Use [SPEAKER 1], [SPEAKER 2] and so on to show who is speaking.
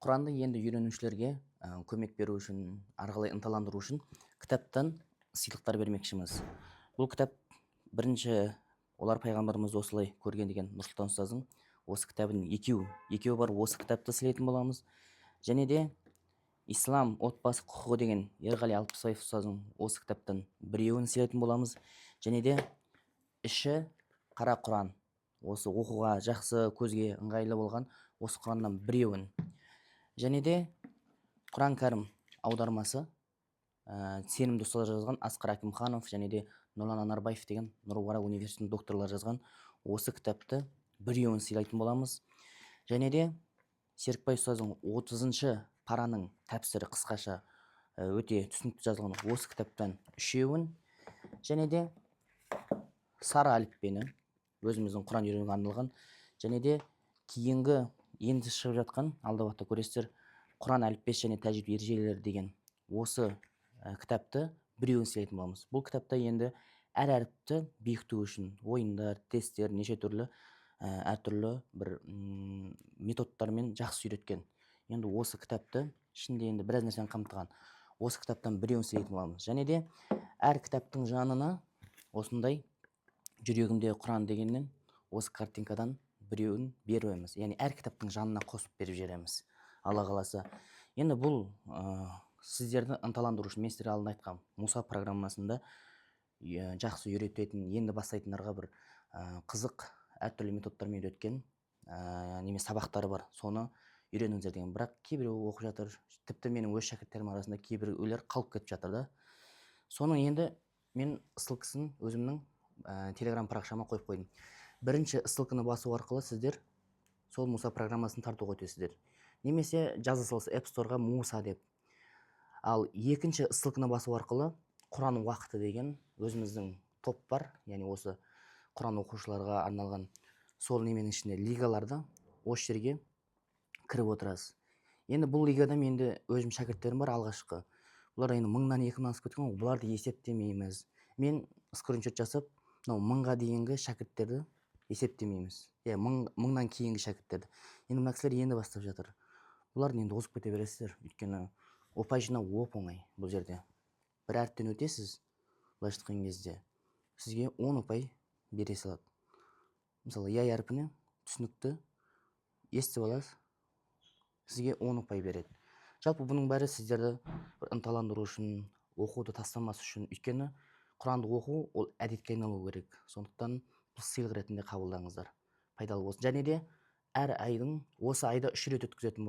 [SPEAKER 1] Құранды енді үйренушілерге көмек беру үшін, ары қарай ынталандыру үшін кітаптан сыйлықтар бермекшіміз. Бұл кітап бірінші олар пайғамбарымыз осылай көрген деген Нұрсұлтан ұстаздың осы кітабын екеуі бар, осы кітапты сыйлайтын боламыз. Және де ислам отбасы құқығы деген Ерғали Алпысбаев ұстаздың осы кітаптан біреуін сыйлайтын боламыз. Және де іші қара Құран, осы оқуға жақсы, көзге ыңғайлы болған осы Құраннан біреуін. Және де Құран кәрім аудармасы сенімді ұстаздар жазған Асқар Акимханов және де Нұрлан Анарбаев деген Нұр университетінің докторлары жазған осы кітапты біреуін сыйлайтын боламыз. Және де Серікбай ұстаздың 30-шы параның тәпсірі қысқаша өте түсінікті жазылған осы кітаптан үшеуін. Және де сары әліппені өзіміздің Құран үйренуге арналған. Және де кейінгі енді шығып жатқан алдағы уақытта көресіздер Құран әліппесі және тәжвид ережелері деген осы кітапты біреуін сыйлайтын боламыз. Бұл кітапта енді әр әріпті бекіту үшін ойындар, тесттер, неше түрлі әртүрлі бір методтармен жақсы үйреткен. Енді осы кітапты ішінде енді біраз нәрсені қамтыған. Осы кітаптан біреуін сыйлайтын боламыз. Және де әр кітаптың жанына осындай жүрегімде Құран дегеннен осы картинкадан біреуін береміз. Яғни әр кітаптың жанына қосып беріп жібереміз. Алла қаласа. Енді бұл сіздерді ынталандыру үшін мен сіздерге алдында айтқам Мұса программасында жақсы үйрететін, енді бастайтындарға бір қызық әртүрлі методтармен үйреткен сабақтары бар. Соны үйреніңіздер деген. Бірақ кейбіреу оқып жатыр, тіпті менің өз шәкірттерім арасында кейбіреулер қалып кетіп жатыр да. Соның енді мен ссылкасын өзімнің телеграм парақшама қойып қойдым. Бірінші ссылканы басу арқылы сіздер сол Мұса программасын тартуға өтесіздер. Немесе жаза саласыз App Store-ға Мұса деп. Ал екінші ссылканы басу арқылы Құран уақыты деген өзіміздің топ бар. Яғни осы Құран оқушыларға арналған сол неменің ішінде лигаларда осы жерге кіріп отырасыз. Енді бұл лигада менде өзім шәкірттерім бар алғашқы. Бұлар енді 1000-нан 2000-нан асып кеткен, бұларды есептемейміз. Мен скриншот жасап, мынау 1000-ға дейінгі шәкірттерді есептемейміз. 1000-нан кейінгі шәкірттерді. Енді мына кісілер енді бастап жатыр. Бұларды енді озып кете бересіздер. Өйткені ұпай жинау оп-оңай бұл жерде. Бір әріптен өтесіз, былайша айтқан кезде сізге 10 ұпай бере салады. Мысалы, я әрпіне түсінікті естіп аласыз, сізге 10 ұпай береді. Жалпы бұның бәрі сіздерді ынталандыру үшін, оқуды тастамас үшін. Өйткені Құранды оқу ол әдетке айналу керек. Сондықтан бұл сыйлық ретінде қабылдаңыздар. Пайдалы болсын. Және де әр айдың осы айда 3 рет өткізетін